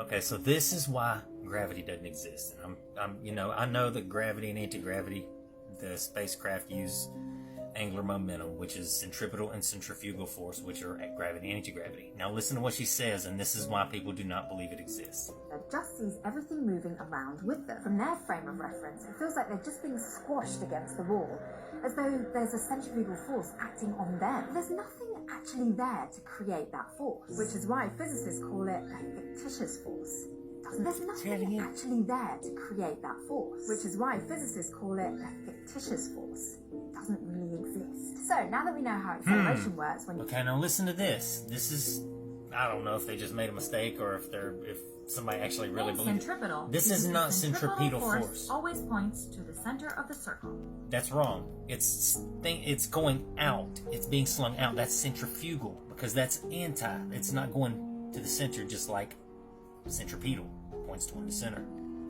Okay, so this is why gravity doesn't exist. And I know that gravity and anti-gravity, the spacecraft use angular momentum, which is centripetal and centrifugal force, which are at gravity and anti-gravity. Now listen to what she says, and this is why people do not believe it exists. It just sees everything moving around with them. From their frame of reference, it feels like they're just being squashed against the wall, as though there's a centrifugal force acting on them. There's nothing actually there to create that force, which is why physicists call it a fictitious force. There's nothing actually there to create that force, which is why physicists call it a fictitious force. It doesn't really exist. So now that we know how acceleration works, Okay, now listen to this. This is, I don't know if they just made a mistake or if somebody actually really believes it. This is not centripetal force. Always points to the center of the circle. That's wrong. It's going out. It's being slung out. That's centrifugal because that's anti. It's not going to the center just like centripetal points toward the center.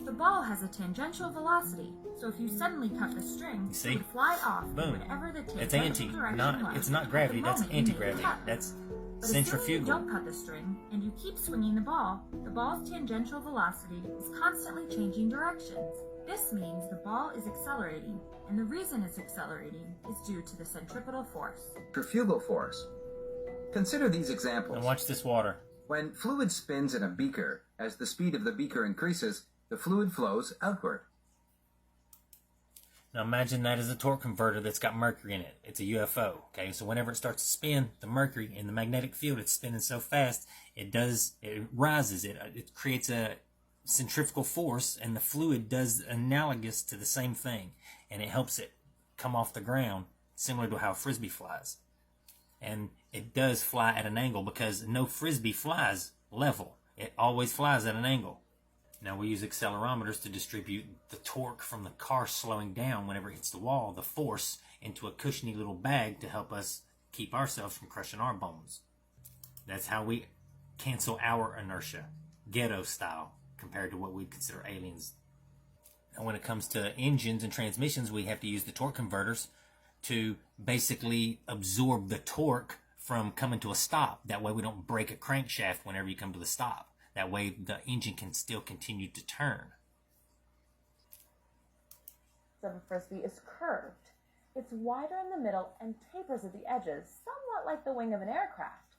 The ball has a tangential velocity, so if you suddenly cut the string, it would fly off whatever the tangential direction was. It's not gravity. That's anti-gravity. That's centrifugal. If you don't cut the string and you keep swinging the ball's tangential velocity is constantly changing directions. This means the ball is accelerating, and the reason it's accelerating is due to the centripetal force. Centrifugal force. Consider these examples. And watch this water. When fluid spins in a beaker, as the speed of the beaker increases, the fluid flows outward. Now imagine that as a torque converter that's got mercury in it. It's a UFO. Okay, so whenever it starts to spin, the mercury in the magnetic field, it's spinning so fast, it rises. It creates a centrifugal force, and the fluid does analogous to the same thing, and it helps it come off the ground, similar to how a frisbee flies. And it does fly at an angle because no frisbee flies level. It always flies at an angle. Now we use accelerometers to distribute the torque from the car slowing down whenever it hits the wall, the force, into a cushiony little bag to help us keep ourselves from crushing our bones. That's how we cancel our inertia, ghetto style, compared to what we'd consider aliens. And when it comes to engines and transmissions, we have to use the torque converters to basically absorb the torque from coming to a stop. That way we don't break a crankshaft whenever you come to the stop. That way the engine can still continue to turn. The frisbee is curved. It's wider in the middle and tapers at the edges, somewhat like the wing of an aircraft.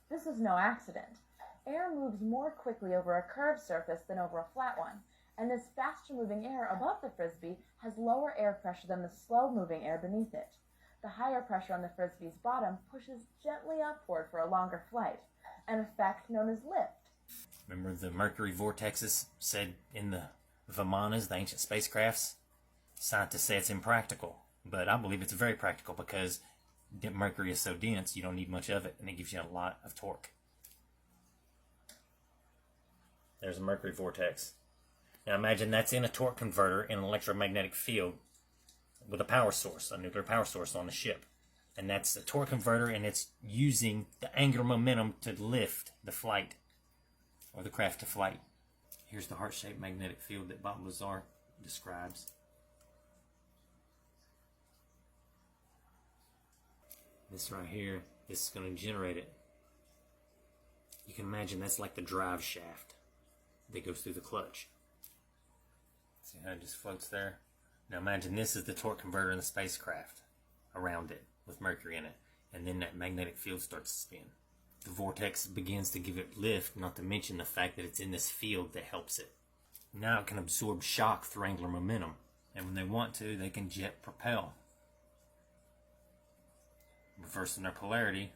This is no accident. Air moves more quickly over a curved surface than over a flat one, and this faster-moving air above the frisbee has lower air pressure than the slow-moving air beneath it. The higher pressure on the frisbee's bottom pushes gently upward for a longer flight, an effect known as lift. Remember the Mercury vortexes said in the Vimanas, the ancient spacecrafts? Scientists say it's impractical, but I believe it's very practical because Mercury is so dense you don't need much of it, and it gives you a lot of torque. There's a Mercury vortex. Now imagine that's in a torque converter in an electromagnetic field with a power source, a nuclear power source on the ship. And that's a torque converter, and it's using the angular momentum to lift the flight, or the craft to flight. Here's the heart-shaped magnetic field that Bob Lazar describes. This right here, this is going to generate it. You can imagine that's like the drive shaft that goes through the clutch. See how it just floats there? Now imagine this is the torque converter in the spacecraft around it with mercury in it, and then that magnetic field starts to spin. The vortex begins to give it lift, not to mention the fact that it's in this field that helps it. Now it can absorb shock through angular momentum, and when they want to, they can jet propel, reversing their polarity